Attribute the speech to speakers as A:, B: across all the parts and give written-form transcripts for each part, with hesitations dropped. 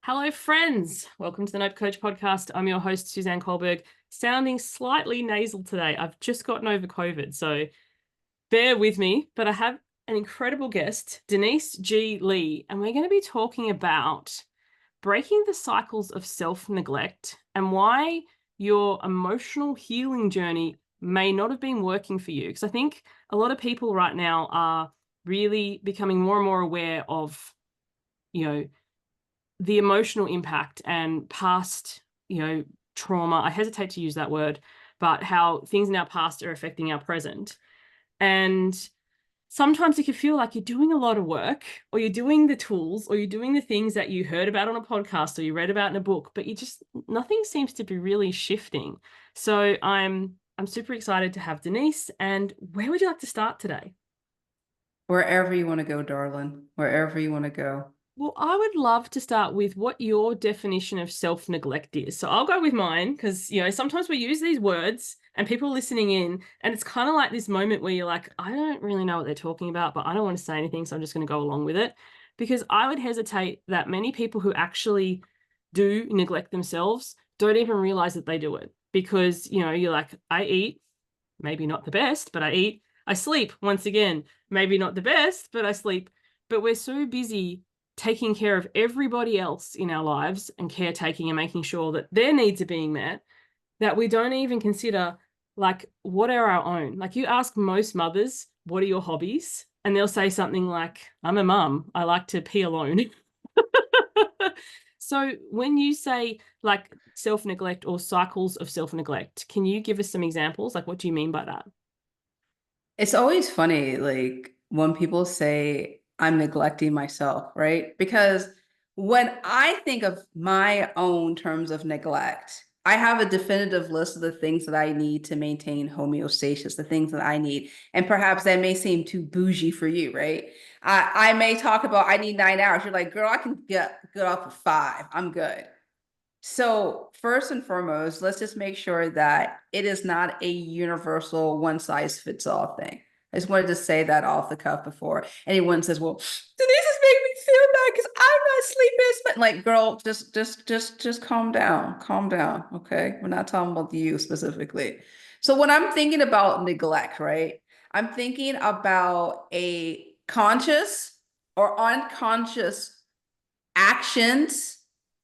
A: Hello, friends. Welcome to the Nope Coach podcast. I'm your host, Suzanne Kohlberg, sounding slightly nasal today. I've just gotten over COVID, so bear with me. But I have an incredible guest, Denise G. Lee, and we're going to be talking about breaking the cycles of self-neglect and why your emotional healing journey may not have been working for you. Because I think a lot of people right now are really becoming more and more aware of, you know, the emotional impact and past, trauma. I hesitate to use that word, but how things in our past are affecting our present. And sometimes it can feel like you're doing a lot of work, or you're doing the tools, or you're doing the things that you heard about on a podcast or you read about in a book, but nothing seems to be really shifting. So I'm super excited to have Denise. And where would you like to start today?
B: Wherever you want to go, darling, wherever you want to go.
A: Well, I would love to start with what your definition of self-neglect is. So I'll go with mine because, sometimes we use these words and people are listening in, and it's kind of like this moment where you're like, I don't really know what they're talking about, but I don't want to say anything, so I'm just going to go along with it. Because I would hesitate that many people who actually do neglect themselves don't even realize that they do it. Because, you're like, I eat, maybe not the best, but I eat. I sleep, once again, maybe not the best, but I sleep. But we're so busy taking care of everybody else in our lives and caretaking and making sure that their needs are being met, that we don't even consider, like, what are our own. Like, you ask most mothers, what are your hobbies? And they'll say something like, I'm a mum, I like to pee alone. So when you say like self-neglect or cycles of self-neglect, can you give us some examples? Like, what do you mean by that?
B: It's always funny, like when people say I'm neglecting myself, right? Because when I think of my own terms of neglect, I have a definitive list of the things that I need to maintain homeostasis, the things that I need. And perhaps that may seem too bougie for you, right? I may talk about I need 9 hours. You're like, girl, I can get good off of 5. I'm good. So, first and foremost, let's just make sure that it is not a universal one size fits all thing. I just wanted to say that off the cuff before anyone says, "Well, Denise is making me feel bad because I'm not sleeping." But like, girl, just calm down. Okay, we're not talking about you specifically. So, when I'm thinking about neglect, right, I'm thinking about a conscious or unconscious actions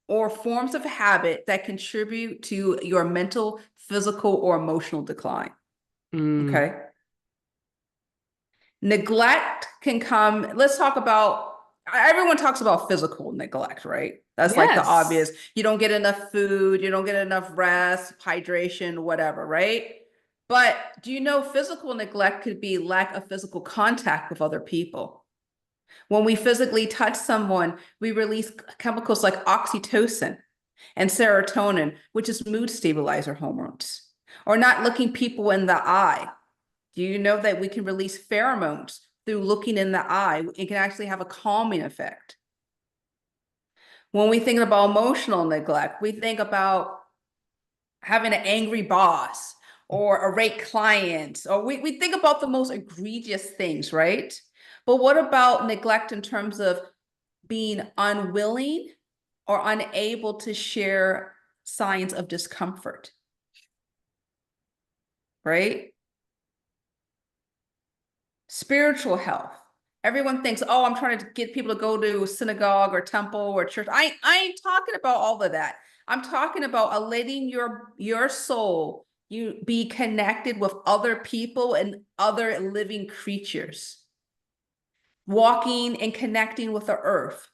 B: or forms of habit that contribute to your mental, physical, or emotional decline.
A: Mm,
B: Okay. Neglect can come, let's talk about, everyone talks about physical neglect, right? That's like the
A: yes.
B: obvious. You don't get enough food, you don't get enough rest, hydration, whatever, right? But do you know physical neglect could be lack of physical contact with other people? When we physically touch someone, we release chemicals like oxytocin and serotonin, which is mood stabilizer hormones. Or not looking people in the eye. Do you know that we can release pheromones through looking in the eye? It can actually have a calming effect. When we think about emotional neglect, we think about having an angry boss or irate clients, or we think about the most egregious things, right? But what about neglect in terms of being unwilling or unable to share signs of discomfort, right? Spiritual health. Everyone thinks, oh, I'm trying to get people to go to synagogue or temple or church. I ain't talking about all of that. I'm talking about letting your soul you be connected with other people and other living creatures, walking and connecting with the earth,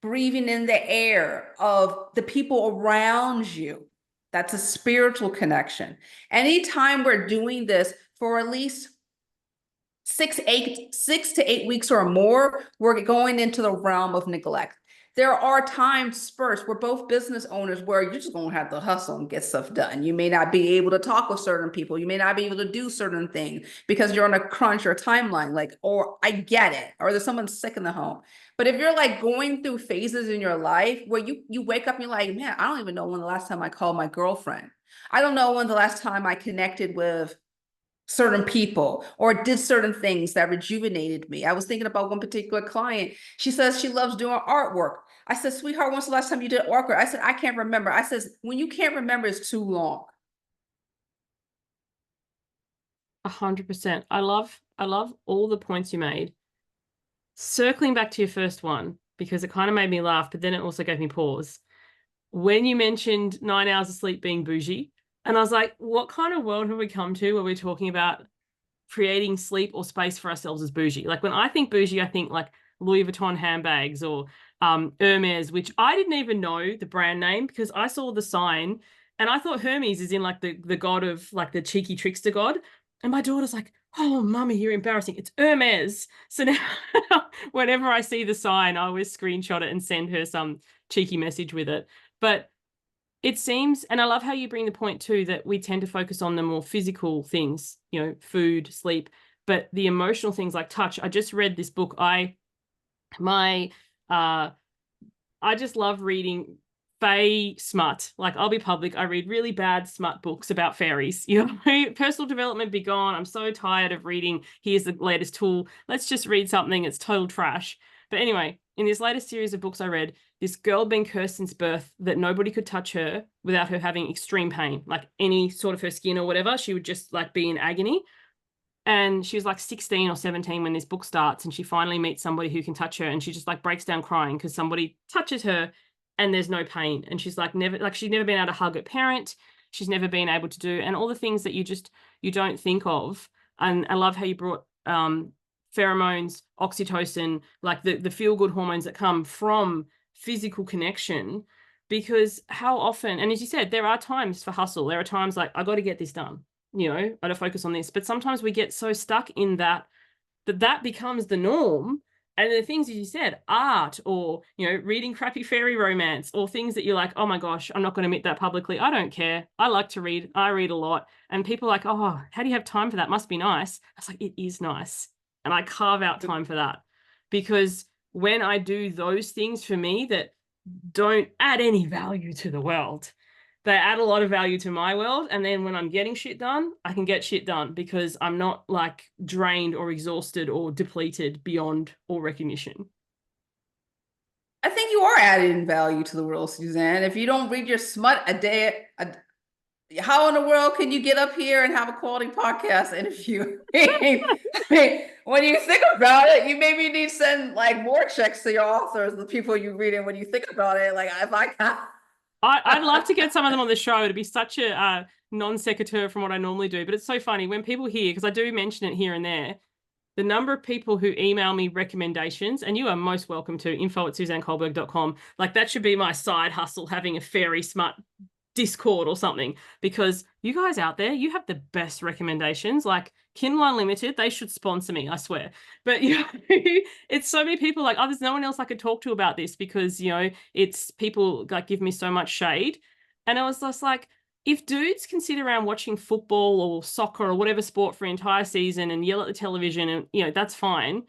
B: breathing in the air of the people around you. That's a spiritual connection. Anytime we're doing this for at least 6 to 8 weeks or more, we're going into the realm of neglect. There are times, spurts, we're both business owners where you're just going to have to hustle and get stuff done. You may not be able to talk with certain people. You may not be able to do certain things because you're on a crunch or a timeline. Like, or I get it, or there's someone sick in the home. But if you're like going through phases in your life where you wake up and you're like, man, I don't even know when the last time I called my girlfriend. I don't know when the last time I connected with certain people or did certain things that rejuvenated me. I was thinking about one particular client. She says she loves doing artwork. I said, sweetheart, when's the last time you did orca? I said, I can't remember. I said, when you can't remember, it's too long.
A: 100%. I love all the points you made. Circling back to your first one, because it kind of made me laugh, but then it also gave me pause. When you mentioned 9 hours of sleep being bougie, and I was like, what kind of world have we come to where we're talking about creating sleep or space for ourselves as bougie? Like when I think bougie, I think like Louis Vuitton handbags or Hermes, which I didn't even know the brand name because I saw the sign and I thought Hermes is in like the god of like the cheeky trickster god. And my daughter's like, oh, mummy, you're embarrassing. It's Hermes. So now whenever I see the sign, I always screenshot it and send her some cheeky message with it. But it seems, and I love how you bring the point too, that we tend to focus on the more physical things, you know, food, sleep, but the emotional things like touch. I just read this book. My I just love reading fae smut. Like I'll be public. I read really bad smut books about fairies. You know, personal development be gone. I'm so tired of reading. Here's the latest tool. Let's just read something. It's total trash. But anyway, in this latest series of books I read, this girl had been cursed since birth that nobody could touch her without her having extreme pain, like any sort of her skin or whatever. She would just like be in agony. And she was like 16 or 17 when this book starts, and she finally meets somebody who can touch her, and she just like breaks down crying because somebody touches her and there's no pain. And she's like she's never been able to hug her parent. She's never been able to do, and all the things that you don't think of. And I love how you brought pheromones, oxytocin, like the feel good hormones that come from physical connection. Because how often, and as you said, there are times for hustle. There are times like I got to get this done, you know, I got to focus on this. But sometimes we get so stuck in that becomes the norm. And the things, as you said, art or, you know, reading crappy fairy romance or things that you're like, oh my gosh, I'm not going to admit that publicly. I don't care. I like to read. I read a lot. And people are like, oh, how do you have time for that? Must be nice. I was like, it is nice. And I carve out time for that because when I do those things for me that don't add any value to the world, they add a lot of value to my world. And then when I'm getting shit done, I can get shit done because I'm not like drained or exhausted or depleted beyond all recognition.
B: I think you are adding value to the world, Suzanne. If you don't read your smut a day, how in the world can you get up here and have a quality podcast interview? When you think about it, you maybe need to send like more checks to your authors, the people you read, and when you think about it, like if I can.
A: I'd love to get some of them on the show. It'd be such a non sequitur from what I normally do. But it's so funny when people hear, because I do mention it here and there, the number of people who email me recommendations, and you are most welcome to info@suzannekohlberg.com. Like that should be my side hustle, having a fairy smart Discord or something, because you guys out there, you have the best recommendations. Like Kindle Unlimited, they should sponsor me, I swear. But you know, it's so many people like, oh, there's no one else I could talk to about this because, you know, it's people like give me so much shade. And I was just like, if dudes can sit around watching football or soccer or whatever sport for an entire season and yell at the television and, you know, that's fine.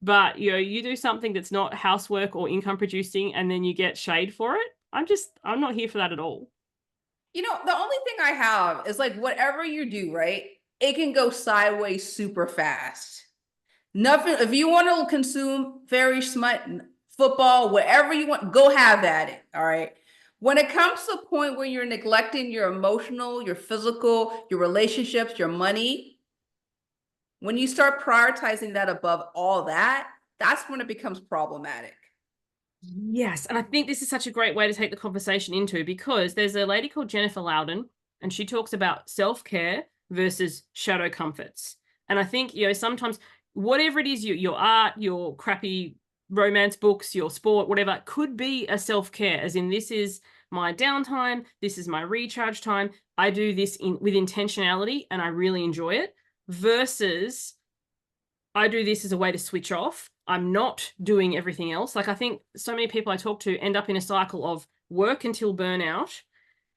A: But, you know, you do something that's not housework or income producing and then you get shade for it. I'm not here for that at all.
B: You know, the only thing I have is like whatever you do, right? It can go sideways super fast. Nothing, if you want to consume fairy smut, football, whatever you want, go have at it. All right. When it comes to a point where you're neglecting your emotional, your physical, your relationships, your money, when you start prioritizing that above all that, that's when it becomes problematic.
A: Yes, and I think this is such a great way to take the conversation into because there's a lady called Jennifer Loudon, and she talks about self-care versus shadow comforts. And I think, you know, sometimes whatever it is, your art, your crappy romance books, your sport, whatever, could be a self-care, as in this is my downtime, this is my recharge time. I do this with intentionality and I really enjoy it versus I do this as a way to switch off. I'm not doing everything else. Like I think so many people I talk to end up in a cycle of work until burnout,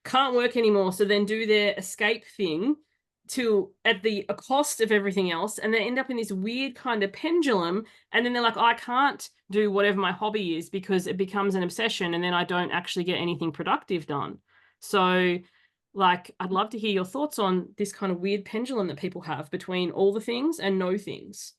A: can't work anymore, so then do their escape thing to at the cost of everything else, and they end up in this weird kind of pendulum. And then they're like, I can't do whatever my hobby is because it becomes an obsession, and then I don't actually get anything productive done. So like I'd love to hear your thoughts on this kind of weird pendulum that people have between all the things and no things.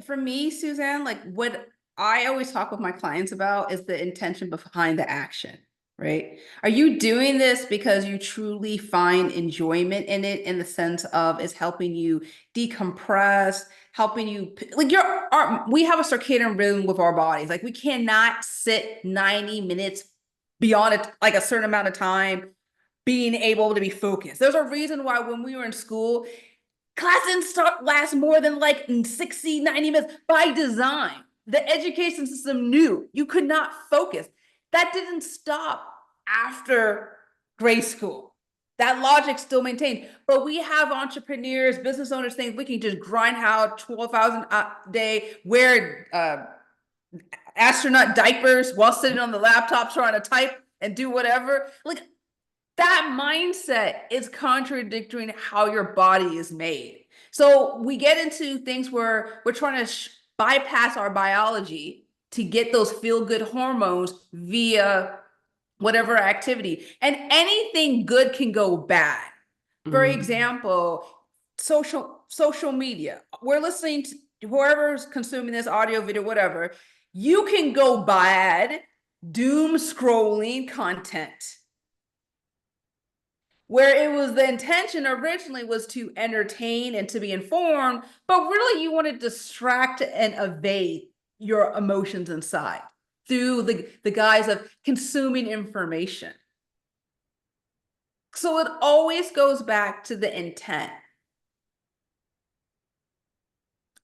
B: For me, Suzanne, like what I always talk with my clients about is the intention behind the action, right? Are you doing this because you truly find enjoyment in it, in the sense of it's helping you decompress, helping you like we have a circadian rhythm with our bodies. Like we cannot sit 90 minutes beyond it, like a certain amount of time being able to be focused. There's a reason why when we were in school, class didn't last more than like 60, 90 minutes by design. The education system knew you could not focus. That didn't stop after grade school. That logic still maintained. But we have entrepreneurs, business owners think we can just grind out 12,000 a day, wear astronaut diapers while sitting on the laptop trying to type and do whatever. Like that mindset is contradicting how your body is made. So we get into things where we're trying to bypass our biology to get those feel-good hormones via whatever activity. And anything good can go bad. For example, social media. We're listening to whoever's consuming this audio, video, whatever. You can go bad doom scrolling content where it was the intention originally was to entertain and to be informed, but really you want to distract and evade your emotions inside through the guise of consuming information. So it always goes back to the intent.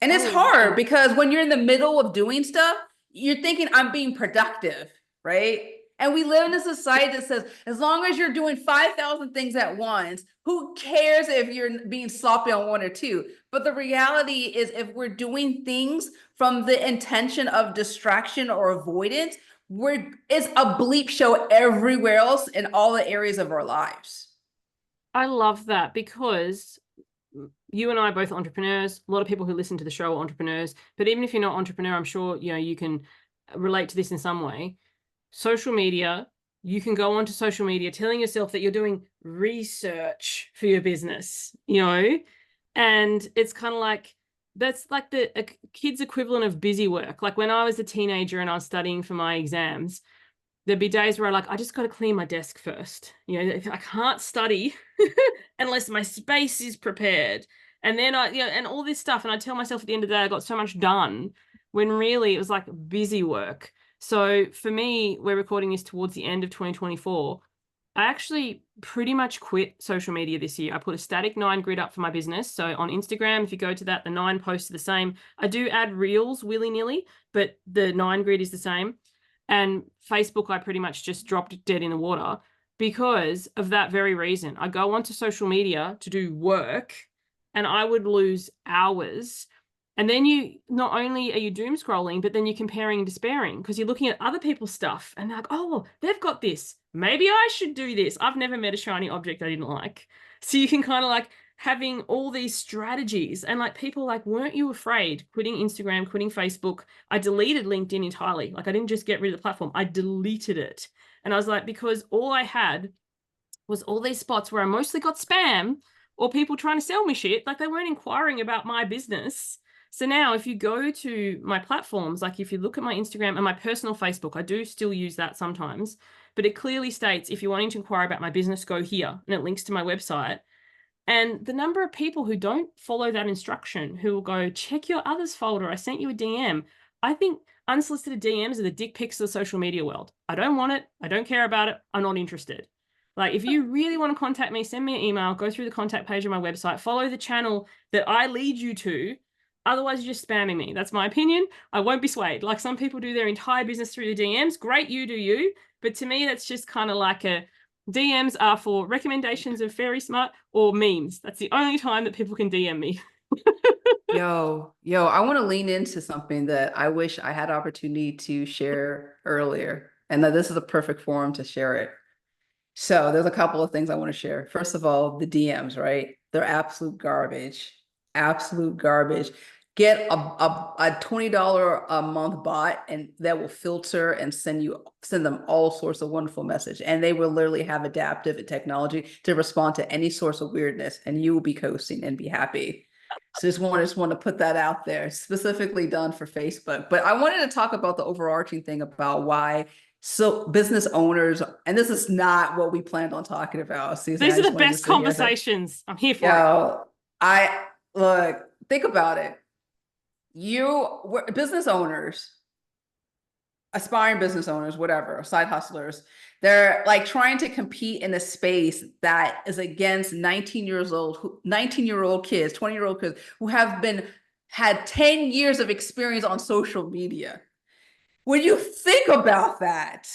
B: And it's hard because when you're in the middle of doing stuff, you're thinking, I'm being productive, right? And we live in a society that says, as long as you're doing 5,000 things at once, who cares if you're being sloppy on one or two? But the reality is, if we're doing things from the intention of distraction or avoidance, it's a bleep show everywhere else in all the areas of our lives.
A: I love that, because you and I are both entrepreneurs. A lot of people who listen to the show are entrepreneurs, but even if you're not an entrepreneur, I'm sure, you can relate to this in some way. Social media, you can go onto social media telling yourself that you're doing research for your business, and it's kind of like, that's like the kid's equivalent of busy work. Like when I was a teenager and I was studying for my exams, there'd be days where I just got to clean my desk first. I can't study unless my space is prepared. And then and all this stuff. And I tell myself at the end of the day, I got so much done, when really it was like busy work. So for me, we're recording this towards the end of 2024. I actually pretty much quit social media this year. I put a static 9 grid up for my business. So on Instagram, if you go to that, the 9 posts are the same. I do add reels willy-nilly, but the 9 grid is the same. And Facebook, I pretty much just dropped dead in the water because of that very reason. I go onto social media to do work and I would lose hours. And then not only are you doom scrolling, but then you're comparing and despairing because you're looking at other people's stuff and they're like, oh, they've got this. Maybe I should do this. I've never met a shiny object I didn't like. So you can kind of like having all these strategies, and like people like, weren't you afraid quitting Instagram, quitting Facebook? I deleted LinkedIn entirely. Like I didn't just get rid of the platform, I deleted it. And I was like, because all I had was all these spots where I mostly got spam or people trying to sell me shit. Like they weren't inquiring about my business. So now if you go to my platforms, like if you look at my Instagram and my personal Facebook, I do still use that sometimes, but it clearly states, if you're wanting to inquire about my business, go here, and it links to my website. And the number of people who don't follow that instruction, who will go, check your others folder, I sent you a DM. I think unsolicited DMs are the dick pics of the social media world. I don't want it. I don't care about it. I'm not interested. Like if you really want to contact me, send me an email, go through the contact page of my website, follow the channel that I lead you to. Otherwise, you're just spamming me. That's my opinion. I won't be swayed. Like some people do their entire business through the DMs. Great, you do you. But to me, that's just kind of like DMs are for recommendations of Fairy Smart or memes. That's the only time that people can DM me.
B: Yo, I want to lean into something that I wish I had opportunity to share earlier, and that this is a perfect forum to share it. So there's a couple of things I want to share. First of all, the DMs, right? They're absolute garbage. Absolute garbage. Get a $20 a month bot, and that will filter and send them all sorts of wonderful message. And they will literally have adaptive technology to respond to any source of weirdness, and you will be coasting and be happy. So just want to put that out there, specifically done for Facebook. But I wanted to talk about the overarching thing about why business owners, and this is not what we planned on talking about, Susan.
A: These
B: I
A: are the
B: just wanted to
A: best
B: say yes.
A: conversations. I'm here for it.
B: Yo, I look, think about it. Business owners, aspiring business owners, whatever, side hustlers, they're like trying to compete in a space that is against 19-year-old kids, 20-year-old kids who have had 10 years of experience on social media. When you think about that,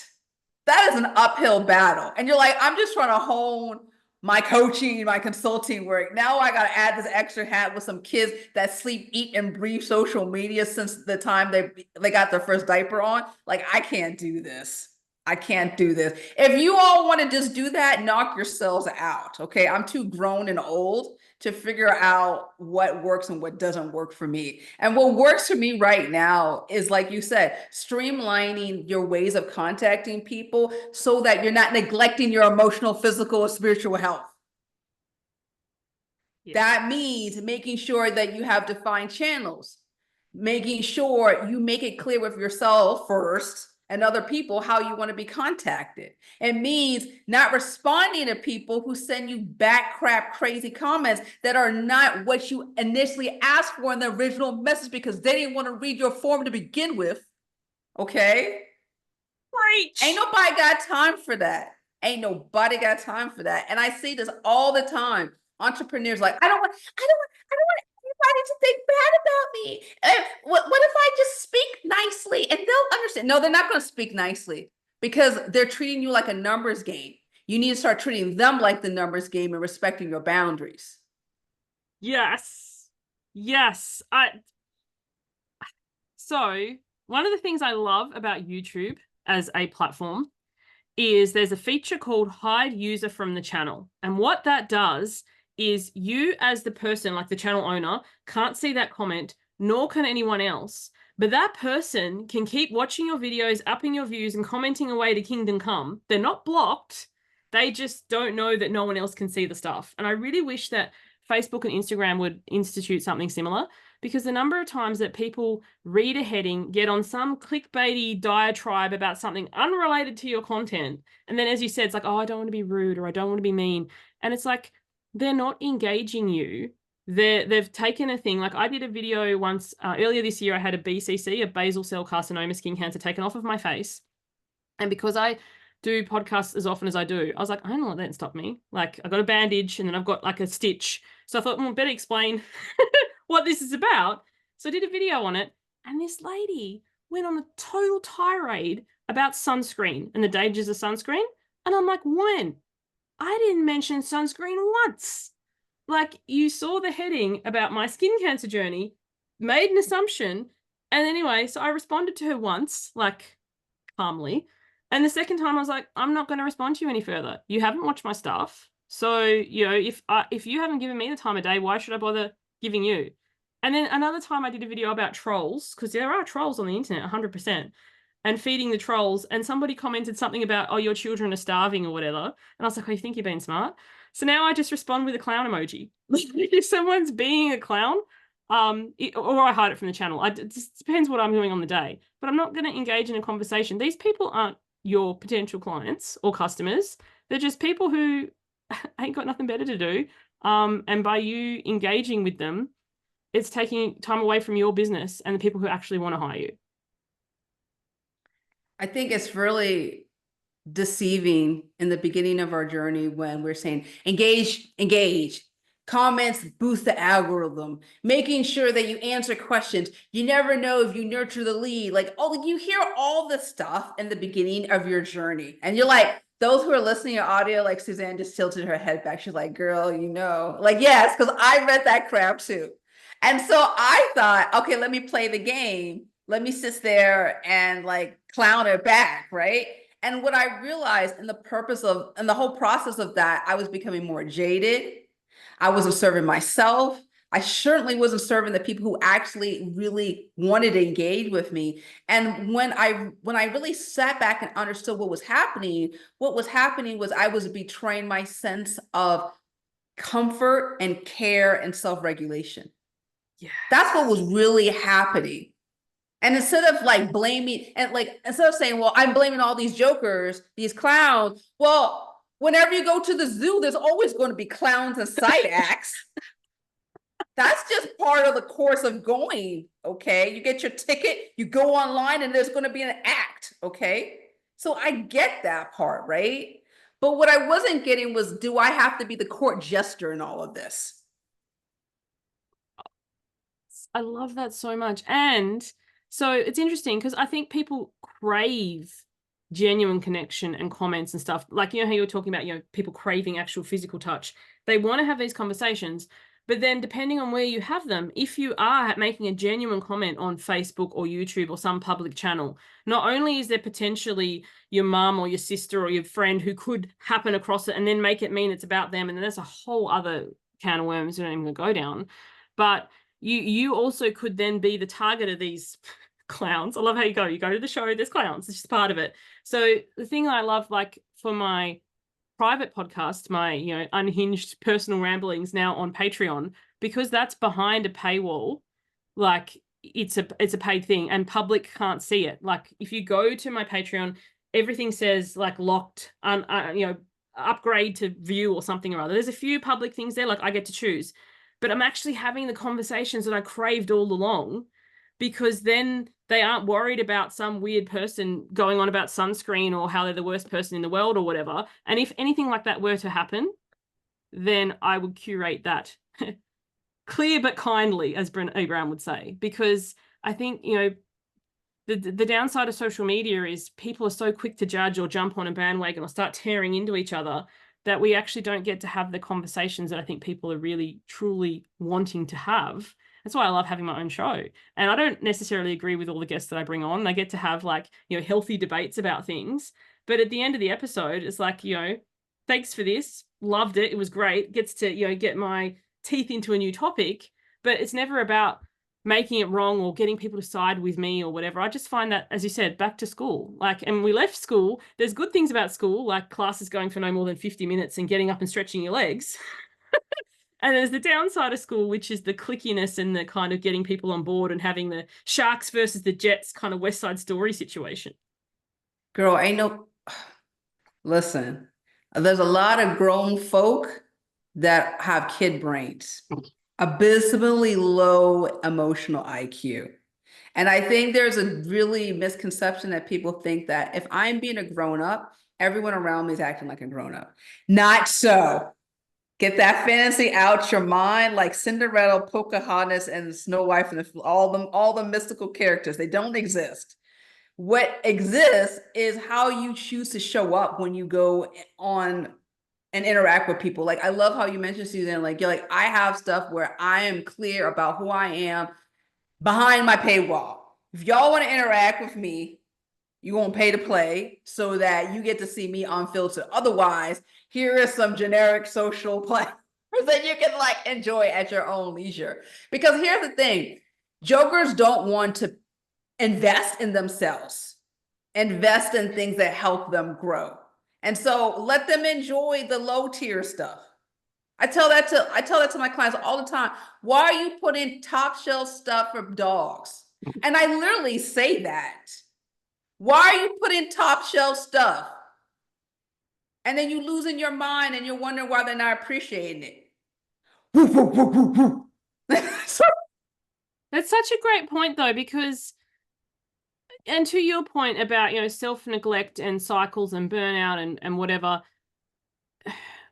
B: that is an uphill battle. And you're like, I'm just trying to hone my coaching, my consulting work. Now I got to add this extra hat with some kids that sleep, eat, and breathe social media since the time they got their first diaper on. Like, I can't do this. I can't do this. If you all want to just do that, knock yourselves out. Okay. I'm too grown and old to figure out what works and what doesn't work for me. And what works for me right now is, like you said, streamlining your ways of contacting people so that you're not neglecting your emotional, physical, or spiritual health.
A: Yeah.
B: That means making sure that you have defined channels, making sure you make it clear with yourself first and other people how you want to be contacted. It means not responding to people who send you back crap, crazy comments that are not what you initially asked for in the original message because they didn't want to read your form to begin with. Okay?
A: Preach.
B: Ain't nobody got time for that. Ain't nobody got time for that. And I see this all the time. Entrepreneurs like, I don't want anybody to think bad about me. What if I just speak nicely and they'll understand? No, they're not going to speak nicely because they're treating you like a numbers game. You need to start treating them like the numbers game and respecting your boundaries.
A: Yes. Yes. So one of the things I love about YouTube as a platform is there's a feature called hide user from the channel. And what that does is you as the person, like the channel owner, can't see that comment, nor can anyone else. But that person can keep watching your videos, upping your views, and commenting away to kingdom come. They're not blocked. They just don't know that no one else can see the stuff. And I really wish that Facebook and Instagram would institute something similar, because the number of times that people read a heading, get on some clickbaity diatribe about something unrelated to your content, and then, as you said, it's like, oh, I don't want to be rude or I don't want to be mean. And it's like, they're not engaging you. They've taken a thing. Like I did a video once earlier this year. I had a BCC, a basal cell carcinoma skin cancer, taken off of my face. And because I do podcasts as often as I do, I was like, I don't let that stop me. Like I got a bandage and then I've got like a stitch. So I thought, well, better explain what this is about. So I did a video on it. And this lady went on a total tirade about sunscreen and the dangers of sunscreen. And I'm like, when? I didn't mention sunscreen once. Like, you saw the heading about my skin cancer journey, made an assumption. And anyway, so I responded to her once, like calmly. And the second time I was like, I'm not going to respond to you any further. You haven't watched my stuff. So, you know, if you haven't given me the time of day, why should I bother giving you? And then another time I did a video about trolls, because there are trolls on the internet, 100%, and feeding the trolls. And somebody commented something about, oh, your children are starving or whatever. And I was like, oh, you think you're being smart? So now I just respond with a clown emoji. If someone's being a clown, or I hide it from the channel. It just depends what I'm doing on the day. But I'm not going to engage in a conversation. These people aren't your potential clients or customers. They're just people who ain't got nothing better to do. And by you engaging with them, it's taking time away from your business and the people who actually want to hire you.
B: I think it's really deceiving in the beginning of our journey when we're saying engage. Comments boost the algorithm, making sure that you answer questions. You never know if you nurture the lead. Like, oh, you hear all this stuff in the beginning of your journey. And you're like, those who are listening to audio, like Suzanne just tilted her head back. She's like, girl, you know, like, yes, because I read that crap too. And so I thought, okay, let me play the game. Let me sit there and like clown it back, right? And what I realized in the whole process of that, I was becoming more jaded. I wasn't serving myself. I certainly wasn't serving the people who actually really wanted to engage with me. And when I really sat back and understood what was happening was I was betraying my sense of comfort and care and self-regulation.
A: Yeah.
B: That's what was really happening. And instead of like blaming and like instead of saying, well, I'm blaming all these jokers, these clowns, well, whenever you go to the zoo, there's always going to be clowns and side acts. That's just part of the course of going. Okay. You get your ticket, you go online, and there's going to be an act. Okay. So I get that part, right? But what I wasn't getting was, do I have to be the court jester in all of this?
A: I love that so much. And so it's interesting because I think people crave genuine connection and comments and stuff. Like, how you were talking about, people craving actual physical touch. They want to have these conversations. But then depending on where you have them, if you are making a genuine comment on Facebook or YouTube or some public channel, not only is there potentially your mum or your sister or your friend who could happen across it and then make it mean it's about them. And then there's a whole other can of worms you're not even going to go down. But you also could then be the target of these clowns. I love how you go to the show, there's clowns. It's just part of it. So the thing I love, like for my private podcast, my unhinged personal ramblings now on Patreon, because that's behind a paywall, like it's a paid thing and public can't see it. Like if you go to my Patreon, everything says like locked, upgrade to view or something or other. There's a few public things there, like I get to choose, but I'm actually having the conversations that I craved all along, because then they aren't worried about some weird person going on about sunscreen or how they're the worst person in the world or whatever. And if anything like that were to happen, then I would curate that clear but kindly, as Brené Brown would say, because I think, the downside of social media is people are so quick to judge or jump on a bandwagon or start tearing into each other that we actually don't get to have the conversations that I think people are really, truly wanting to have. That's why I love having my own show. And I don't necessarily agree with all the guests that I bring on. I get to have healthy debates about things. But at the end of the episode, it's like, thanks for this. Loved it. It was great. Gets to, get my teeth into a new topic. But it's never about making it wrong or getting people to side with me or whatever. I just find that, as you said, back to school. And we left school. There's good things about school, like classes going for no more than 50 minutes and getting up and stretching your legs. And there's the downside of school, which is the clickiness and the kind of getting people on board and having the Sharks versus the Jets kind of West Side Story situation.
B: Girl, ain't no, listen, there's a lot of grown folk that have kid brains, abysmally low emotional IQ. And I think there's a really misconception that people think that if I'm being a grown up, everyone around me is acting like a grown up. Not so. Get that fantasy out your mind, like Cinderella, Pocahontas, and Snow White, and all the mystical characters. They don't exist. What exists is how you choose to show up when you go on and interact with people. Like I love how you mentioned, Suzanne, like you're like, I have stuff where I am clear about who I am behind my paywall. If y'all want to interact with me, you won't pay to play so that you get to see me unfiltered. Otherwise, here is some generic social platforms that you can like enjoy at your own leisure. Because here's the thing, jokers don't want to invest in themselves, invest in things that help them grow. And so let them enjoy the low tier stuff. I tell that to my clients all the time. Why are you putting top shelf stuff for dogs? And I literally say that. Why are you putting top shelf stuff? And then you losing your mind and you're wondering why they're not appreciating it.
A: That's such a great point, though, because, and to your point about, self-neglect and cycles and burnout and whatever,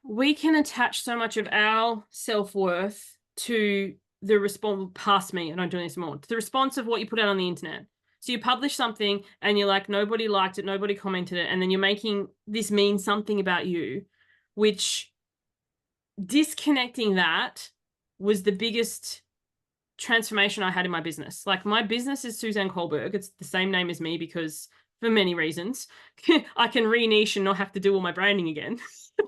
A: we can attach so much of our self-worth to the response, past me, and I'm doing this more, to the response of what you put out on the internet. So you publish something and you're like, nobody liked it, nobody commented it, and then you're making this mean something about you, which disconnecting that was the biggest transformation I had in my business. Like my business is Suzanne Kohlberg. It's the same name as me because for many reasons, I can re-niche and not have to do all my branding again,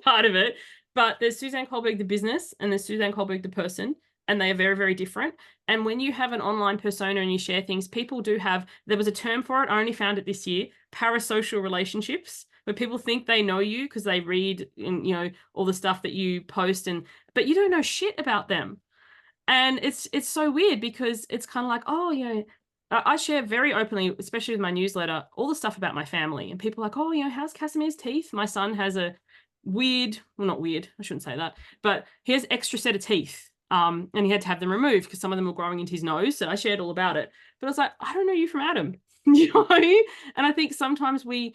A: part of it. But there's Suzanne Kohlberg, the business, and there's Suzanne Kohlberg, the person, and they are very, very different. And when you have an online persona and you share things, people do have, there was a term for it, I only found it this year, parasocial relationships, where people think they know you because they read and, all the stuff that you post, but you don't know shit about them. And it's so weird because it's kind of like, oh, I share very openly, especially with my newsletter, all the stuff about my family. And people are like, oh, how's Casimir's teeth? My son has a weird, well, not weird, I shouldn't say that, but he has extra set of teeth. And he had to have them removed because some of them were growing into his nose. So I shared all about it. But I was like, I don't know you from Adam. You know? And I think sometimes and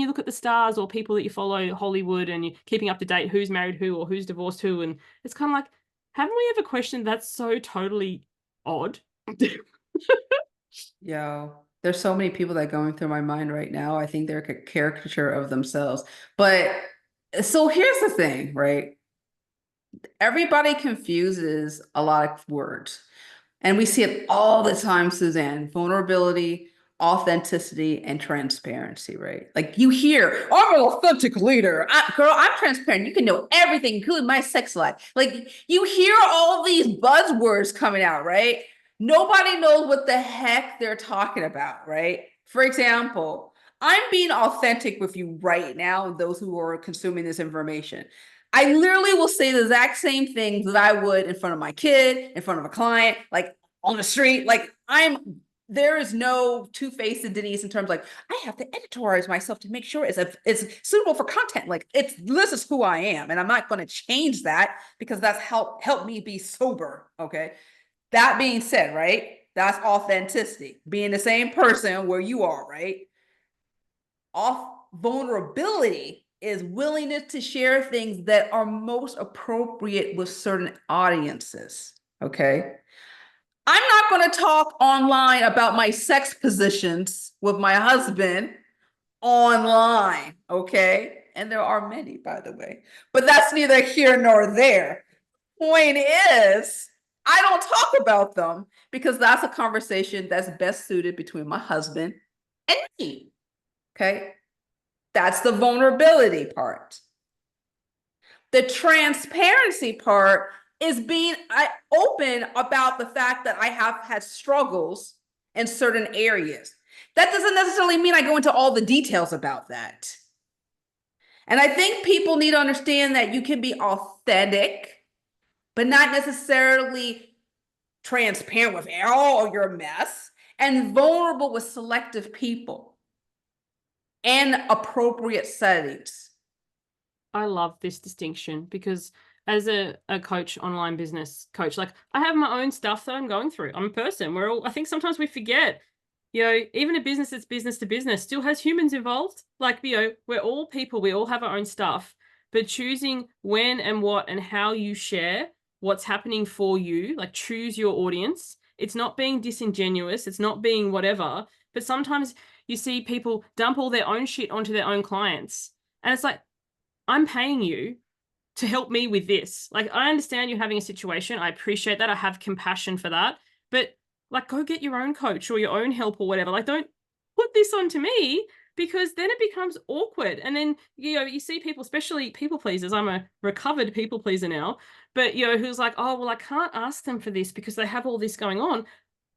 A: you look at the stars or people that you follow, Hollywood, and you're keeping up to date who's married who or who's divorced who. And it's kind of like, haven't we ever questioned that's so totally odd?
B: Yo, there's so many people that are going through my mind right now. I think they're a caricature of themselves. But so here's the thing, right? Everybody confuses a lot of words. And we see it all the time, Suzanne. Vulnerability, authenticity, and transparency, right? Like you hear, I'm an authentic leader. Girl, I'm transparent. You can know everything, including my sex life. Like you hear all these buzzwords coming out, right? Nobody knows what the heck they're talking about, right? For example, I'm being authentic with you right now, those who are consuming this information. I literally will say the exact same things that I would in front of my kid, in front of a client, like on the street. Like there is no two-faced Denise in terms like I have to editorialize myself to make sure it's suitable for content. Like this is who I am, and I'm not going to change that because that's help me be sober. Okay. That being said, right? That's authenticity, being the same person where you are, right? Off vulnerability is willingness to share things that are most appropriate with certain audiences. Okay. I'm not going to talk online about my sex positions with my husband online. Okay. And there are many, by the way, but that's neither here nor there. Point is, I don't talk about them because that's a conversation that's best suited between my husband and me. Okay. That's the vulnerability part. The transparency part is being open about the fact that I have had struggles in certain areas. That doesn't necessarily mean I go into all the details about that. And I think people need to understand that you can be authentic, but not necessarily transparent with all your mess, and vulnerable with selective people and appropriate settings.
A: I love this distinction because as a coach, online business coach, like I have my own stuff that I'm going through. I'm a person. I think sometimes we forget, even a business that's business to business still has humans involved. Like, we're all people, we all have our own stuff, but choosing when and what and how you share what's happening for you, like choose your audience. It's not being disingenuous. It's not being whatever, but sometimes you see people dump all their own shit onto their own clients. And it's like, I'm paying you to help me with this. Like, I understand you're having a situation. I appreciate that. I have compassion for that. But like, go get your own coach or your own help or whatever. Like, don't put this onto me because then it becomes awkward. And then, you see people, especially people pleasers. I'm a recovered people pleaser now, but, who's like, oh, well, I can't ask them for this because they have all this going on.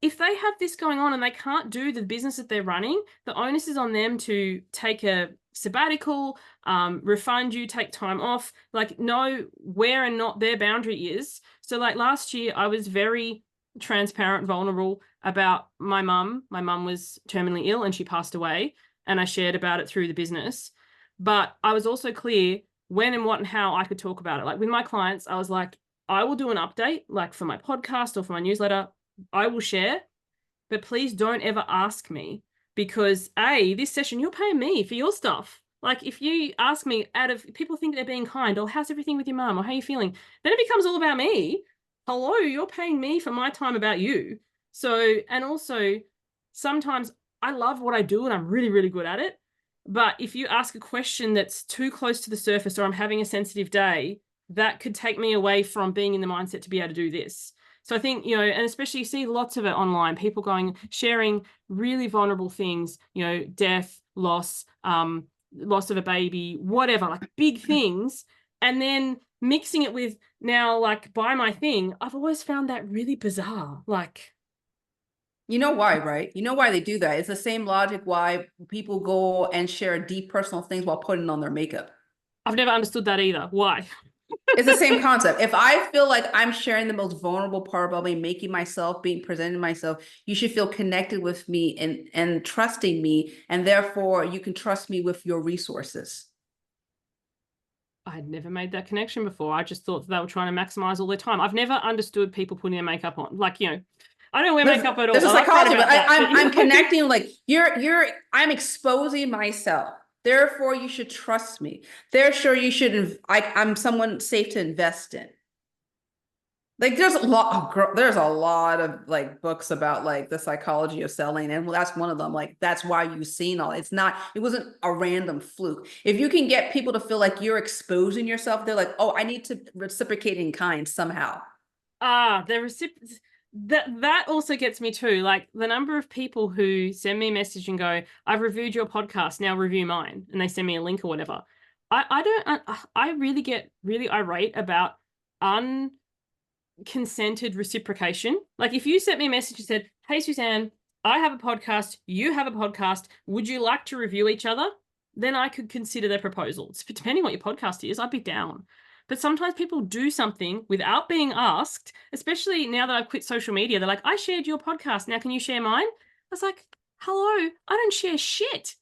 A: If they have this going on and they can't do the business that they're running, the onus is on them to take a sabbatical, refund you, take time off, like know where and not their boundary is. So like last year, I was very transparent, vulnerable about my mum. My mum was terminally ill and she passed away, and I shared about it through the business. But I was also clear when and what and how I could talk about it. Like with my clients, I was like, I will do an update, like for my podcast or for my newsletter. I will share, but please don't ever ask me because this session, you're paying me for your stuff. Like if you ask me out of people think they're being kind or how's everything with your mum or how are you feeling, then it becomes all about me. Hello, you're paying me for my time about you. So, and also sometimes I love what I do and I'm really, really good at it. But if you ask a question that's too close to the surface or I'm having a sensitive day, that could take me away from being in the mindset to be able to do this. So I think, and especially you see lots of it online, people sharing really vulnerable things, death, loss, loss of a baby, whatever, like big things. And then mixing it with now, like, buy my thing. I've always found that really bizarre. Like,
B: you know why, right? You know why they do that. It's the same logic why people go and share deep personal things while putting on their makeup.
A: I've never understood that either. Why?
B: It's the same concept. If I feel like I'm sharing the most vulnerable part about me, making myself, being presenting myself, you should feel connected with me and trusting me, and therefore you can trust me with your resources.
A: I had never made that connection before. I just thought that they were trying to maximize all their time. I've never understood people putting their makeup on. Like, I don't wear makeup at all.
B: There's a
A: I'll upfront
B: psychology, but
A: about that.
B: I'm connecting like I'm exposing myself. Therefore, you should trust me. Therefore, you should. I'm someone safe to invest in. Like there's a lot of like books about like the psychology of selling, and that's one of them. Like that's why you've seen all. It wasn't a random fluke. If you can get people to feel like you're exposing yourself, they're like, oh, I need to reciprocate in kind somehow.
A: The that also gets me too. Like the number of people who send me a message and go, "I've reviewed your podcast, now review mine," and they send me a link or whatever. I really get really irate about unconsented reciprocation. Like if you sent me a message and said, "Hey Suzanne, I have a podcast, you have a podcast, would you like to review each other?" Then I could consider their proposal. Depending what your podcast is, I'd be down. But sometimes people do something without being asked, especially now that I've quit social media. They're like, "I shared your podcast. Now can you share mine?" I was like, "Hello, I don't share shit."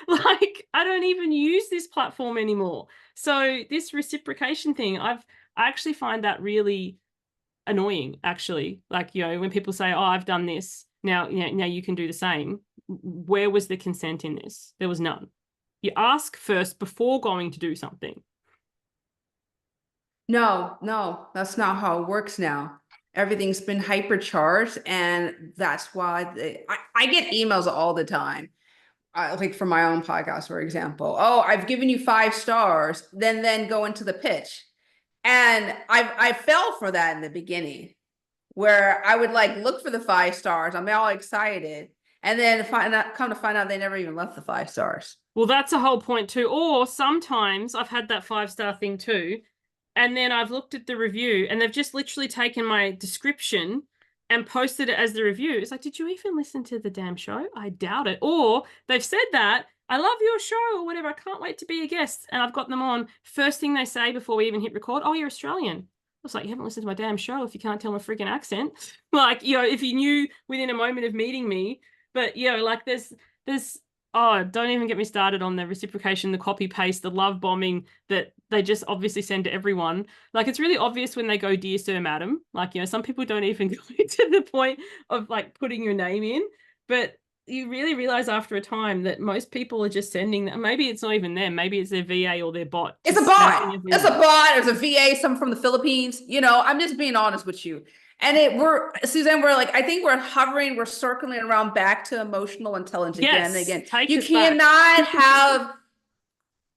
A: Like, I don't even use this platform anymore. So this reciprocation thing, I actually find that really annoying, actually. Like, when people say, "Oh, I've done this. Now you can do the same." Where was the consent in this? There was none. You ask first before going to do something.
B: No, that's not how it works now. Everything's been hypercharged, and that's why I get emails all the time. Like from my own podcast, for example. Oh, I've given you 5 stars, then go into the pitch. And I fell for that in the beginning, where I would like look for the 5 stars. I'm all excited, and then come to find out they never even left the 5 stars.
A: Well, that's a whole point too. Or sometimes I've had that 5-star thing too. And then I've looked at the review and they've just literally taken my description and posted it as the review. It's like, did you even listen to the damn show? I doubt it. Or they've said that, "I love your show," or whatever. "I can't wait to be a guest." And I've got them on. First thing they say before we even hit record, "Oh, you're Australian." I was like, "You haven't listened to my damn show if you can't tell my freaking accent." Like, if you knew within a moment of meeting me. But, like there's oh, don't even get me started on the reciprocation, the copy paste, the love bombing that they just obviously send to everyone. Like it's really obvious when they go, "Dear Sir, Madam." Like, some people don't even go to the point of like putting your name in, but you really realize after a time that most people are just sending that. Maybe it's not even them. Maybe it's their VA or their bot.
B: It's a bot. It's a bot. There's a VA, some from the Philippines. I'm just being honest with you. And Suzanne, I think we're circling around back to emotional intelligence again and again.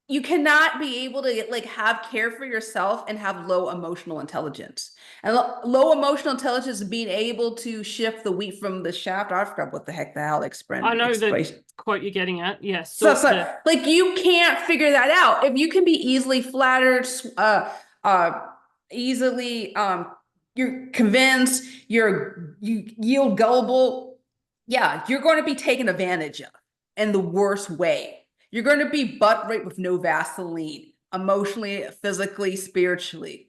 B: You cannot be able to like have care for yourself and have low emotional intelligence. And low emotional intelligence is being able to shift the wheat from the shaft. I forgot what the heck the hell
A: I know the quote you're getting at. Yes.
B: Like you can't figure that out. If you can be easily flattered, easily you're convinced, you yield gullible, yeah, you're going to be taken advantage of in the worst way. You're going to be butt raped with no Vaseline, emotionally, physically, spiritually.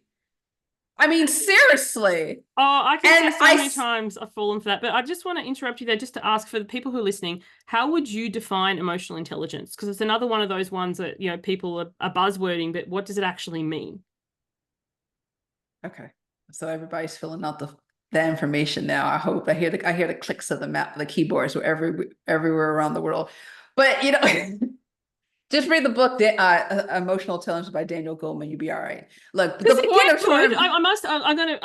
B: I mean, seriously.
A: Oh, I can say so many times I've fallen for that. But I just want to interrupt you there just to ask, for the people who are listening, how would you define emotional intelligence? Because it's another one of those ones that, people are buzzwording, but what does it actually mean?
B: Okay. So everybody's filling out the information now. I hope I hear the clicks of the keyboards everywhere around the world. But just read the book, Emotional Intelligence by Daniel Goleman. You'll be all right. Look, the point of
A: good. I'm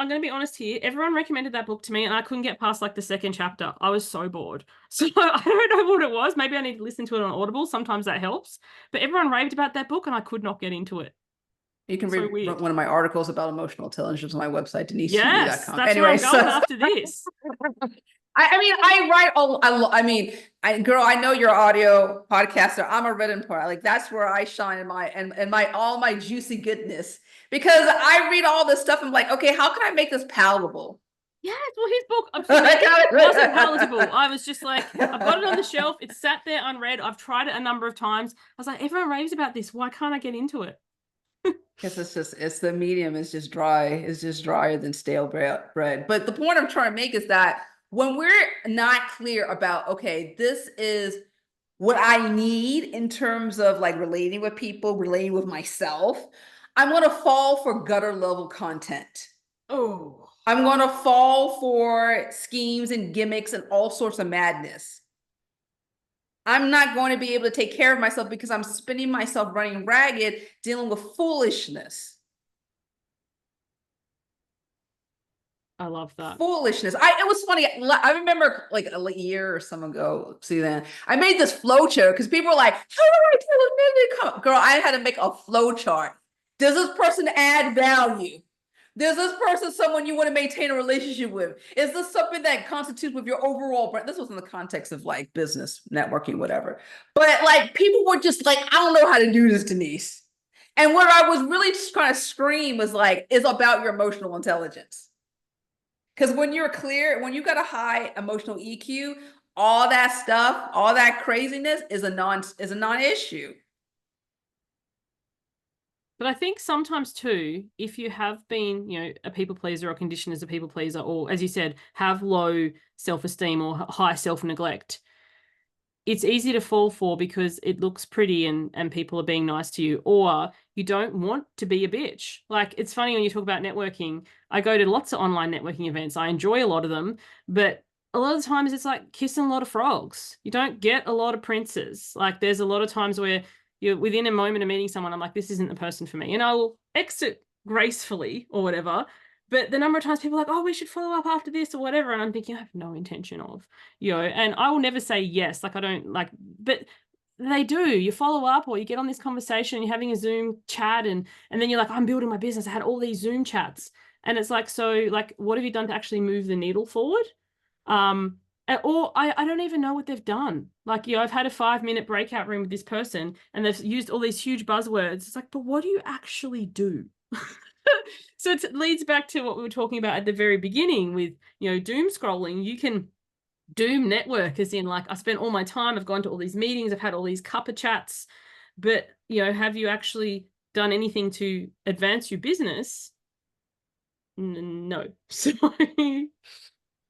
A: gonna be honest here. Everyone recommended that book to me, and I couldn't get past like the second chapter. I was so bored. So I don't know what it was. Maybe I need to listen to it on Audible. Sometimes that helps. But everyone raved about that book, and I could not get into it.
B: You can read one of my articles about emotional intelligence on my website, DeniseG.com.
A: Yes, that's where I'm going after this.
B: Girl, I know you're audio podcaster. I'm a written part. Like that's where I shine in my all my juicy goodness, because I read all this stuff. I'm like, okay, how can I make this palatable?
A: Yes, well, his book wasn't palatable. I was just like, I've got it on the shelf. It's sat there unread. I've tried it a number of times. I was like, everyone raves about this. Why can't I get into it?
B: Because it's the medium is just dry. It's just drier than stale bread. But the point I'm trying to make is that when we're not clear about, okay, this is what I need in terms of like relating with people, relating with myself, I'm going to fall for gutter level content.
A: Oh,
B: I'm going to fall for schemes and gimmicks and all sorts of madness. I'm not going to be able to take care of myself because I'm spinning myself running ragged, dealing with foolishness.
A: I love that.
B: Foolishness. It was funny. I remember like a year or some ago, see then I made this flow chart because people were like, how do I do a girl? I had to make a flow chart. Does this person add value? Does this person someone you want to maintain a relationship with? Is this something that constitutes with your overall brand? This was in the context of like business, networking, whatever. But like people were just like, I don't know how to do this, Denise. And what I was really just trying to scream was like, it's about your emotional intelligence. Because when you're clear, when you got a high emotional EQ, all that stuff, all that craziness is a non-issue.
A: But I think sometimes too, if you have been, a people pleaser or conditioned as a people pleaser, or as you said, have low self-esteem or high self-neglect, it's easy to fall for because it looks pretty and people are being nice to you, or you don't want to be a bitch. Like, it's funny when you talk about networking. I go to lots of online networking events. I enjoy a lot of them, but a lot of the times it's like kissing a lot of frogs. You don't get a lot of princes. Like, there's a lot of times where you're within a moment of meeting someone, I'm like, this isn't the person for me. And I will exit gracefully or whatever. But the number of times people are like, oh, we should follow up after this or whatever. And I'm thinking, I have no intention of, and I will never say yes. Like, I don't like, but they do. You follow up or you get on this conversation, you're having a Zoom chat, and then you're like, I'm building my business. I had all these Zoom chats. And it's like, so like, what have you done to actually move the needle forward? Or I don't even know what they've done. Like, I've had a 5-minute breakout room with this person and they've used all these huge buzzwords. It's like, but what do you actually do? So it leads back to what we were talking about at the very beginning with, doom scrolling. You can doom network as in like, I spent all my time, I've gone to all these meetings, I've had all these cuppa chats, but have you actually done anything to advance your business? No.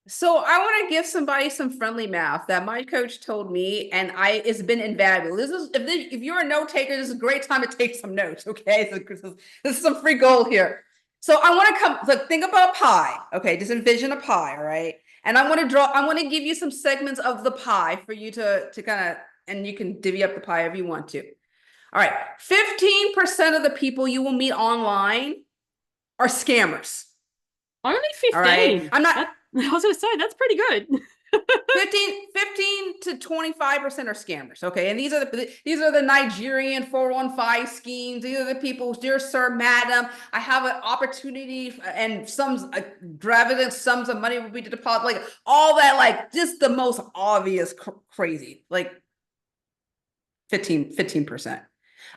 B: So I want to give somebody some friendly math that my coach told me, and it's been invaluable. If you're a note taker, this is a great time to take some notes. Okay, so this is some free gold here. So I want to think about pie. Okay, just envision a pie, all right? And I want to give you some segments of the pie for you to kind of, and you can divvy up the pie if you want to. All right, 15% of the people you will meet online are scammers.
A: Only
B: All right,
A: 15.
B: I'm not.
A: I was going to say, that's pretty good.
B: 15 to 25% are scammers. Okay. And these are the Nigerian 415 schemes. These are the people, dear sir, madam, I have an opportunity and some extravagant sums of money will be deposited. Like all that, like just the most obvious crazy, like 15%.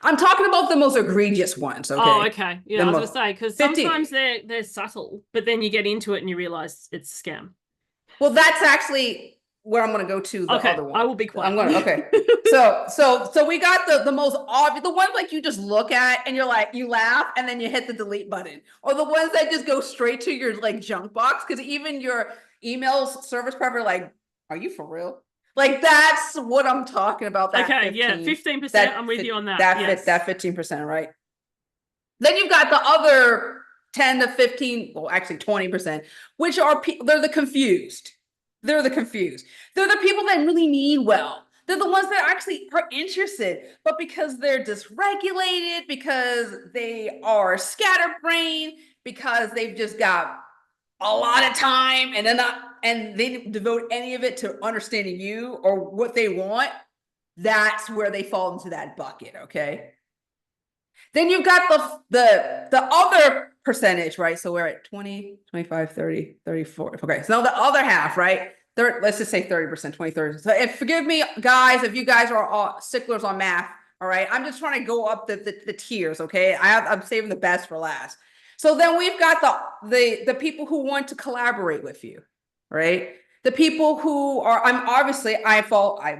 B: I'm talking about the most egregious ones. Okay.
A: Oh, okay. Yeah, I was going to say, because
B: 15.
A: sometimes they're subtle, but then you get into it and you realize it's a scam.
B: Well, that's actually where I'm going to go to the
A: Okay,
B: other one.
A: I will be quiet.
B: Okay. So we got the most obvious, the ones like you just look at and you're like, you laugh and then you hit the delete button, or the ones that just go straight to your like junk box. Cause even your email service provider, like, are you for real? Like, that's what I'm talking about. That
A: okay,
B: 15,
A: yeah, 15%. I'm with you on that. Yes.
B: That 15%, right? Then you've got the other 10 to 15, well, actually 20%, which are they're the confused. They're the confused. They're the people that really need well. They're the ones that actually are interested, but because they're dysregulated, because they are scatterbrained, because they've just got a lot of time and they didn't devote any of it to understanding you or what they want, that's where they fall into that bucket, okay? Then you've got the other percentage, right? So we're at 20, 25, 30, 34. Okay, so now the other half, right? Let's just say 30%, 20, 30. So forgive me, guys, if you guys are all sticklers on math, all right? I'm just trying to go up the tiers, okay? I'm saving the best for last. So then we've got the people who want to collaborate with you, right? The people who are, I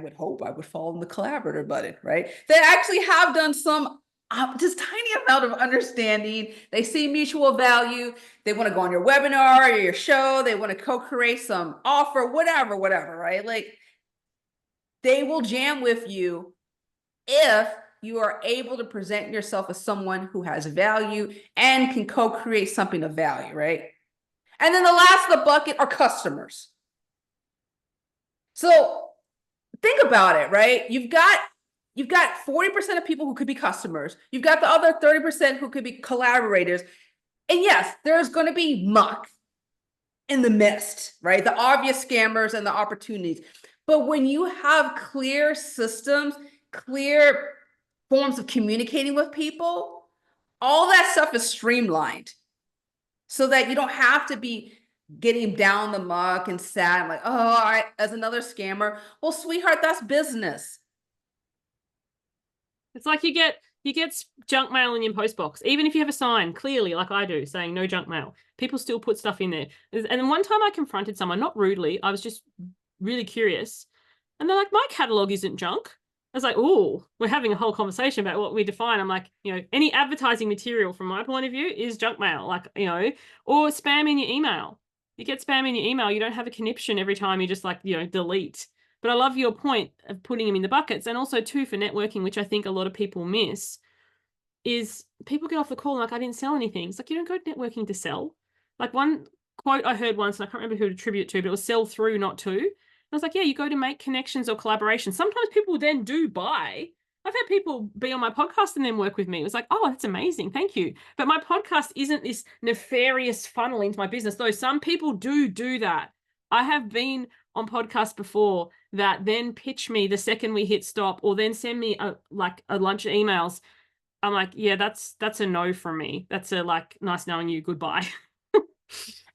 B: would hope I would fall in the collaborator button, right? They actually have done some just tiny amount of understanding. They see mutual value. They want to go on your webinar or your show. They want to co-create some offer, whatever, right? Like they will jam with you if you are able to present yourself as someone who has value and can co-create something of value, right? And then the last of the bucket are customers. So think about it, right? You've got 40% of people who could be customers. You've got the other 30% who could be collaborators. And yes, there's going to be muck in the midst, right? The obvious scammers and the opportunities. But when you have clear systems, clear forms of communicating with people, all that stuff is streamlined so that you don't have to be getting down the muck and sad, like, oh, all right, as another scammer. Well, sweetheart, that's business.
A: It's like you get junk mail in your post box, even if you have a sign clearly, like I do, saying no junk mail. People still put stuff in there. And then one time I confronted someone, not rudely, I was just really curious, and they're like, "My catalog isn't junk." I was like, "Oh, we're having a whole conversation about what we define." I'm like, any advertising material from my point of view is junk mail, like, or spam in your email. You get spam in your email, you don't have a conniption every time you just like, delete. But I love your point of putting them in the buckets. And also too, for networking, which I think a lot of people miss, is people get off the call like, I didn't sell anything. It's like, you don't go networking to sell. Like one quote I heard once, and I can't remember who to attribute it to, but it was sell through, not to. And I was like, yeah, you go to make connections or collaboration. Sometimes people then do buy. I've had people be on my podcast and then work with me. It was like, oh, that's amazing. Thank you. But my podcast isn't this nefarious funnel into my business, though some people do that. I have been on podcasts before that then pitch me the second we hit stop, or then send me a bunch of emails. I'm like, yeah, that's a no from me. That's a like, nice knowing you, goodbye.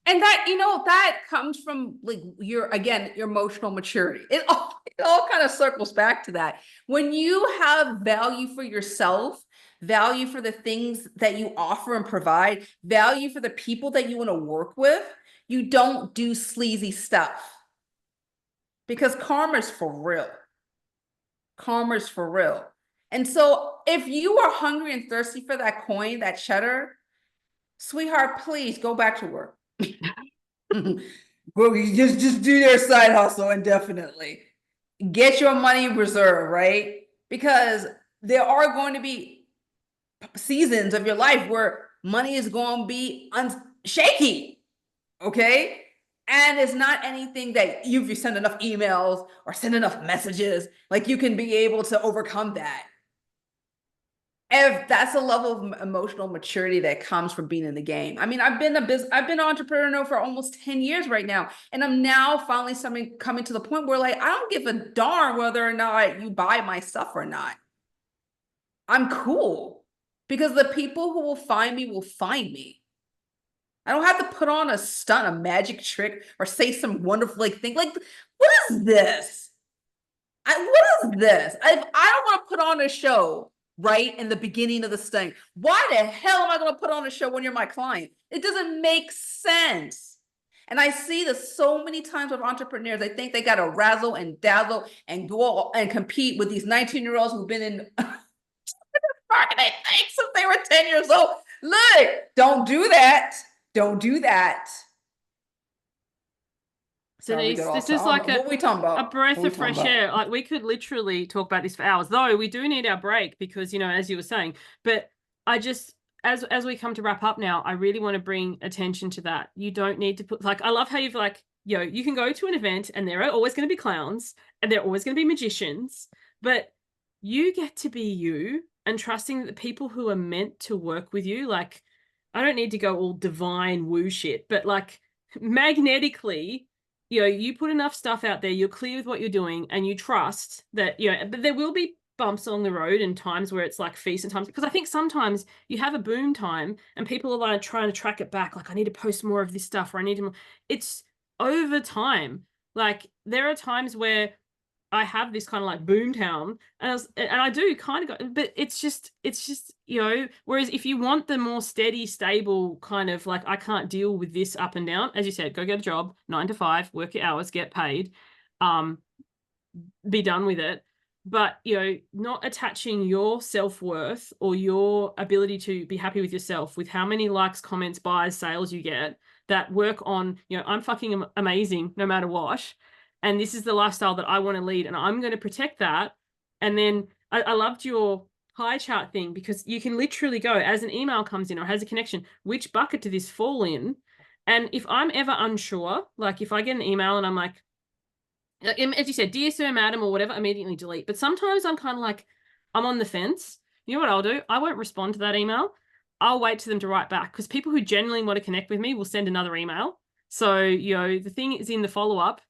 B: And that, that comes from like your emotional maturity. It all kind of circles back to that. When you have value for yourself, value for the things that you offer and provide, value for the people that you want to work with, you don't do sleazy stuff. Because karma's for real. Karma's for real. And so if you are hungry and thirsty for that coin, that cheddar, sweetheart, please go back to work. Well, you just do their side hustle indefinitely. Get your money reserved, right? Because there are going to be seasons of your life where money is going to be shaky, okay? And it's not anything that if you send enough emails or send enough messages, like you can be able to overcome that. If that's a level of emotional maturity that comes from being in the game. I mean, I've been an entrepreneur for almost 10 years right now. And I'm now finally coming to the point where like, I don't give a darn whether or not you buy my stuff or not. I'm cool because the people who will find me will find me. I don't have to put on a stunt, a magic trick, or say some wonderful thing. Like, what is this? What is this? If I don't want to put on a show right in the beginning of this thing, why the hell am I going to put on a show when you're my client? It doesn't make sense. And I see this so many times with entrepreneurs. They think they got to razzle and dazzle and go and compete with these 19-year-olds who've been in marketing things since they were 10 years old. Look, don't do that. Don't do that.
A: Denise, this is like
B: what are we talking about?
A: A breath of fresh air. Like we could literally talk about this for hours, though we do need our break because, as you were saying, but I just, as we come to wrap up now, I really want to bring attention to that. You don't need to put, like, I love how you've like, you can go to an event and there are always going to be clowns and there are always going to be magicians, but you get to be you and trusting that the people who are meant to work with you, like, I don't need to go all divine woo shit, but like magnetically, you put enough stuff out there, you're clear with what you're doing, and you trust that, but there will be bumps along the road and times where it's like feast and times, because I think sometimes you have a boom time and people are like trying to track it back. Like, I need to post more of this stuff, or I need to, it's over time. Like there are times where I have this kind of like boom town and I do kind of go, but it's just, whereas if you want the more steady, stable kind of like, I can't deal with this up and down, as you said, go get a job, 9 to 5, work your hours, get paid, be done with it. but, you know, not attaching your self-worth or your ability to be happy with yourself with how many likes, comments, buys, sales you get that work on, you know, I'm fucking amazing no matter what. And this is the lifestyle that I want to lead. And I'm going to protect that. And then I loved your pie chart thing, because you can literally go, as an email comes in or has a connection, which bucket did this fall in? And if I'm ever unsure, like if I get an email and I'm like, as you said, dear sir, madam, or whatever, immediately delete. But sometimes I'm kind of like, I'm on the fence. You know what I'll do? I won't respond to that email. I'll wait for them to write back, because people who genuinely want to connect with me will send another email. So, you know, the thing is in the follow-up,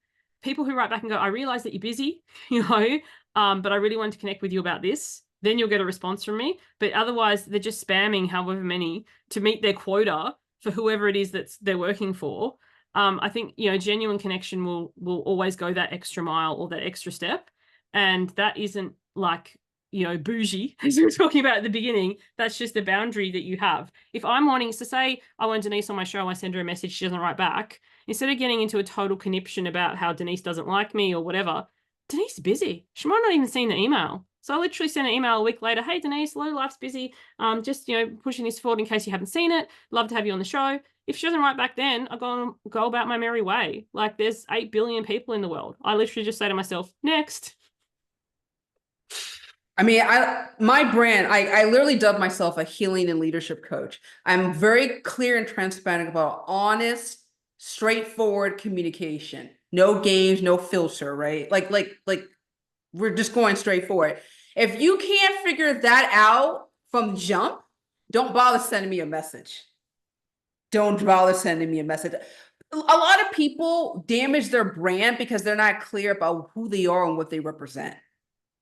A: people who write back and go, I realize that you're busy, you know, but I really wanted to connect with you about this. Then you'll get a response from me. But otherwise, they're just spamming however many to meet their quota for whoever it is that they're working for. I think, you know, genuine connection will always go that extra mile or that extra step. And that isn't like, you know, bougie, as we were talking about at the beginning. That's just a boundary that you have. If I'm wanting to say, I want Denise on my show, I send her a message, she doesn't write back, instead of getting into a total conniption about how Denise doesn't like me or whatever, Denise is busy. She might not even seen the email. So I literally sent an email a week later, hey, Denise, hello, life's busy. Just, you know, pushing this forward in case you haven't seen it. Love to have you on the show. If she doesn't write back then, I go about my merry way. Like, there's 8 billion people in the world. I literally just say to myself, next.
B: I mean, my brand, I literally dubbed myself a healing and leadership coach. I'm very clear and transparent about honest, straightforward communication. No games, no filter, right? Like we're just going straight for it. If you can't figure that out from jump, don't bother sending me a message. Don't bother sending me a message. A lot of people damage their brand because they're not clear about who they are and what they represent.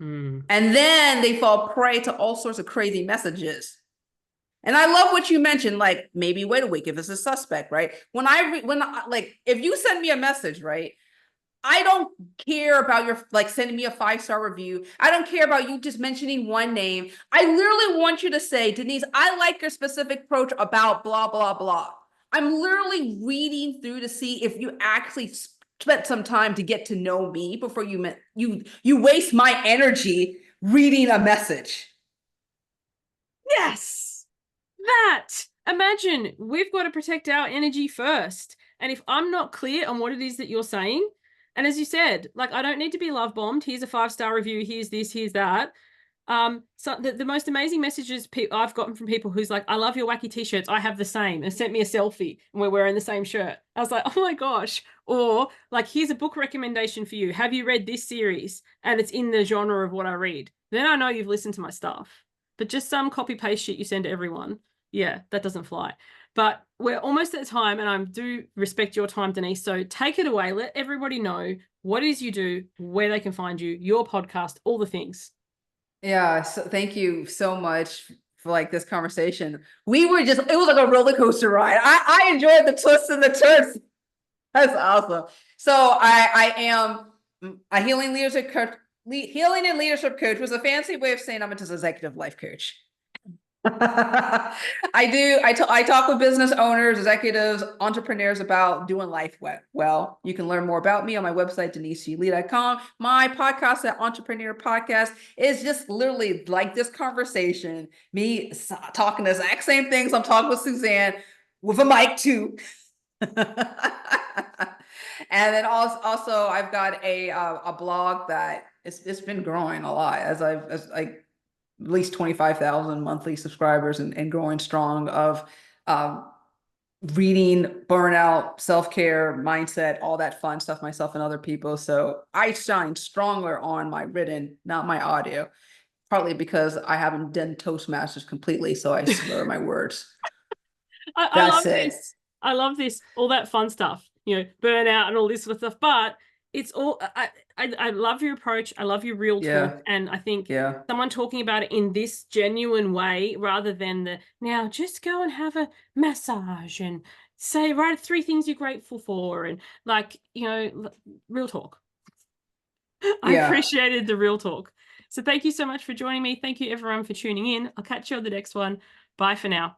B: And then they fall prey to all sorts of crazy messages. And I love what you mentioned, like maybe wait a week if it's a suspect, right? When like if you send me a message, right? I don't care about your like sending me a 5-star review. I don't care about you just mentioning one name. I literally want you to say, Denise, I like your specific approach about blah, blah, blah. I'm literally reading through to see if you actually spent some time to get to know me before you waste my energy reading a message.
A: Yes, that. Imagine we've got to protect our energy first. And if I'm not clear on what it is that you're saying, and as you said, like, I don't need to be love bombed. Here's a 5-star review. Here's this, here's that. So the most amazing messages I've gotten from people who's like, I love your wacky t-shirts. I have the same, and sent me a selfie and we're wearing the same shirt. I was like, oh my gosh. Or like, here's a book recommendation for you. Have you read this series? And it's in the genre of what I read. Then I know you've listened to my stuff. But just some copy paste shit you send to everyone, yeah, that doesn't fly. But we're almost at time, and I do respect your time, Denise. So take it away. Let everybody know what it is you do, where they can find you, your podcast, all the things.
B: Yeah, so thank you so much for like this conversation. It was like a roller coaster ride. I enjoyed the twists and the turns. That's awesome. So I am a healing leadership coach. Healing and leadership coach was a fancy way of saying I'm an executive life coach. I talk with business owners, executives, entrepreneurs about doing life well. You can learn more about me on my website, deniseg.com. My podcast, at Entrepreneur Podcast, is just literally like this conversation, me talking the exact same things I'm talking with Suzanne with a mic too. And then also I've got a blog that it's been growing a lot as like at least 25,000 monthly subscribers and growing strong of reading, burnout, self-care, mindset, all that fun stuff, myself and other people. So I shine stronger on my written, not my audio, partly because I haven't done Toastmasters completely, so I slur my words.
A: I love this. I love this, all that fun stuff, you know, burnout and all this sort of stuff. But it's all, I love your approach. I love your real talk. And I think someone talking about it in this genuine way, rather than now just go and have a massage and write 3 things you're grateful for. And like, you know, real talk. I appreciated the real talk. So thank you so much for joining me. Thank you everyone for tuning in. I'll catch you on the next one. Bye for now.